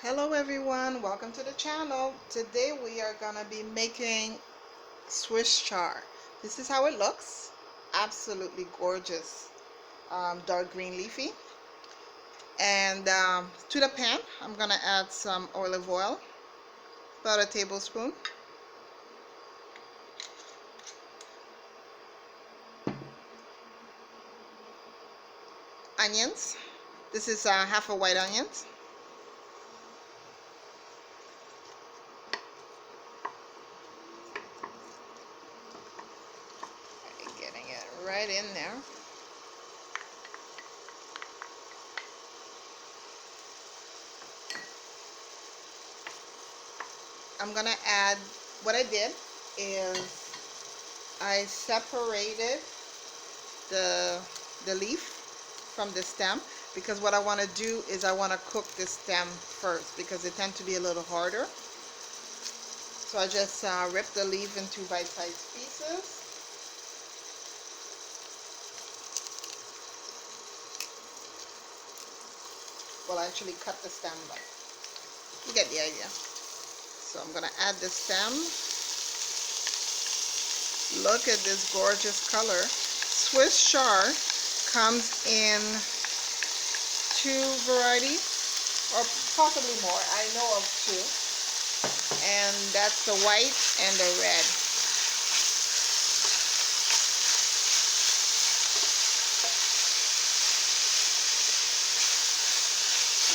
Hello everyone, welcome to the channel. Today we are gonna be making Swiss chard. This is how it looks. Absolutely gorgeous. Dark green leafy. And to the pan I'm gonna add some olive oil, about a tablespoon. Onions. This is half a white onion. Getting it right in there. I'm gonna add, what I did is I separated the leaf from the stem, because what I want to do is I want to cook the stem first because they tend to be a little harder. So I just rip the leaf into bite-sized pieces. Well, I actually cut the stem, but you get the idea. So I'm gonna add the stem. Look at this gorgeous color. Swiss chard comes in two varieties, or possibly more. I know of two, and that's the white and the red.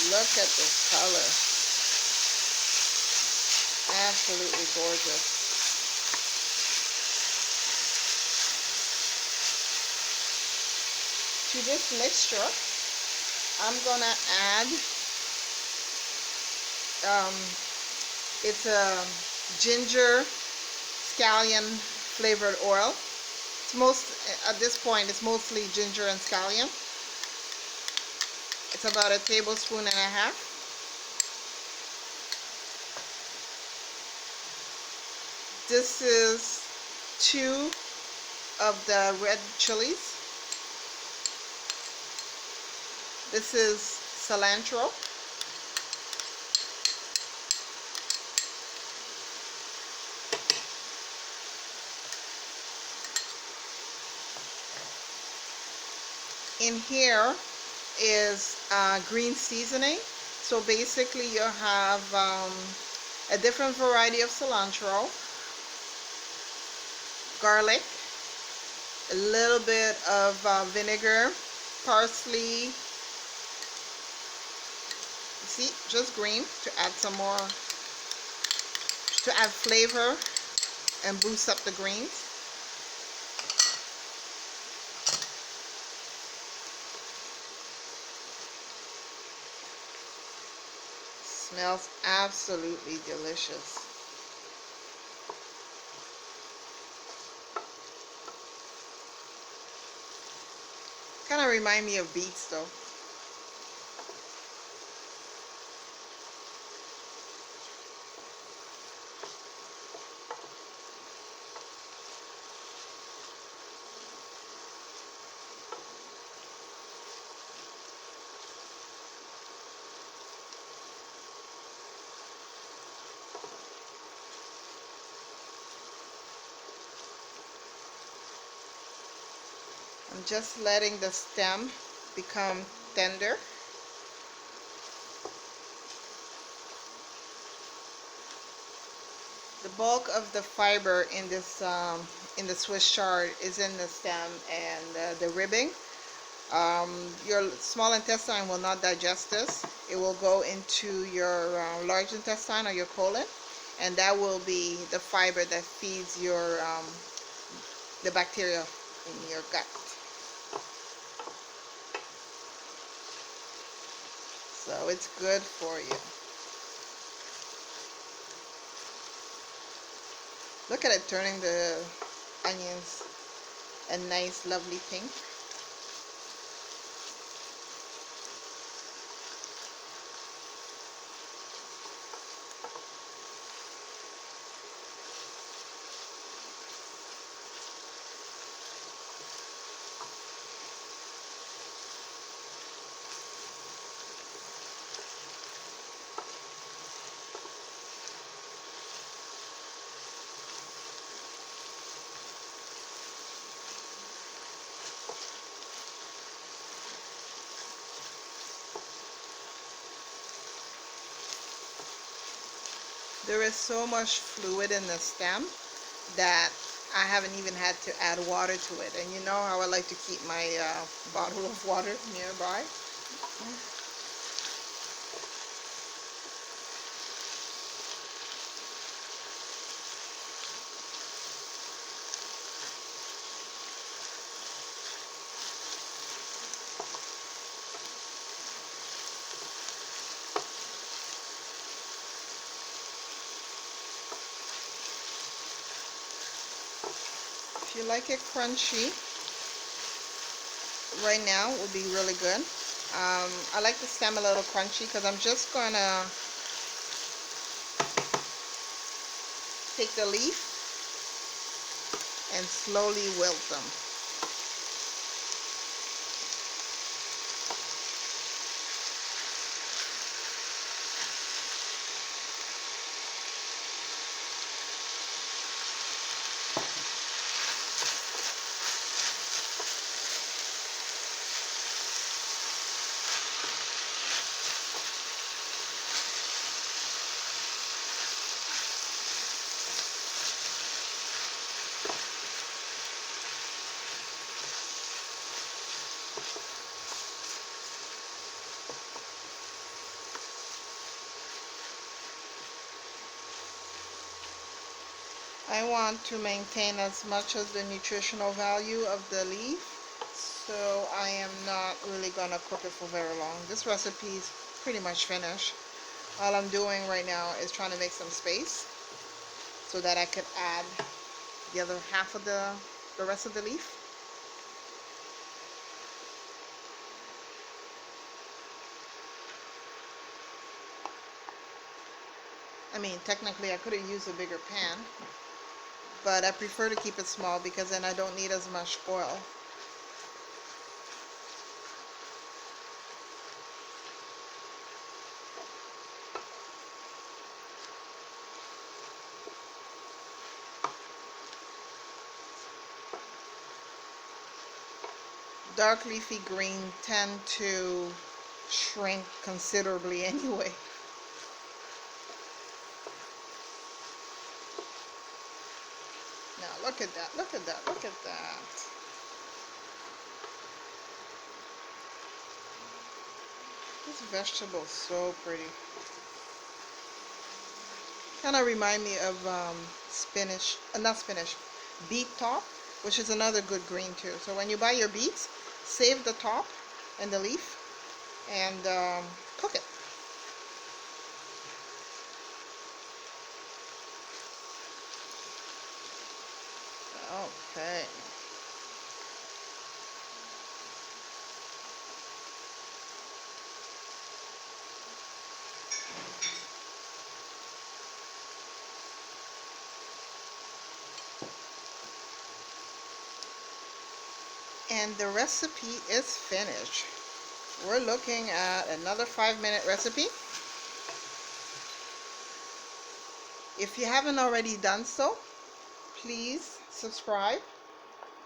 Look at this color. Absolutely gorgeous. To this mixture, I'm gonna add, it's a ginger scallion flavored oil. At this point, it's mostly ginger and scallion. It's about a tablespoon and a half. This is 2 of the red chilies. This is cilantro. In here is green seasoning. So basically you have a different variety of cilantro, garlic, a little bit of vinegar, parsley. See, just green to add some more, to add flavor and boost up the greens. Smells absolutely delicious. Kind of remind me of beets though. I'm just letting the stem become tender. The bulk of the fiber in this in the Swiss chard is in the stem and the ribbing. Your small intestine will not digest this. It will go into your large intestine or your colon, and that will be the fiber that feeds your the bacteria in your gut. So it's good for you. Look at it turning the onions a nice lovely pink. There is so much fluid in the stem that I haven't even had to add water to it. And you know how I like to keep my bottle of water nearby. If you like it crunchy, right now would be really good. I like the stem a little crunchy because I'm just gonna take the leaf and slowly wilt them. I want to maintain as much as the nutritional value of the leaf, so I am not really going to cook it for very long. This recipe is pretty much finished. All I'm doing right now is trying to make some space so that I could add the other half of the rest of the leaf. I mean, technically I could have used a bigger pan, but I prefer to keep it small because then I don't need as much oil. Dark leafy green tend to shrink considerably anyway. Now look at that, look at that, look at that. This vegetable is so pretty. Kind of remind me of spinach, not spinach, beet top, which is another good green too. So when you buy your beets, save the top and the leaf and cook it. Okay. And the recipe is finished. We're looking at another 5-minute recipe. If you haven't already done so, please subscribe,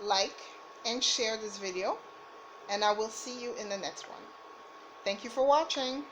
like, and share this video. And I will see you in the next one. Thank you for watching.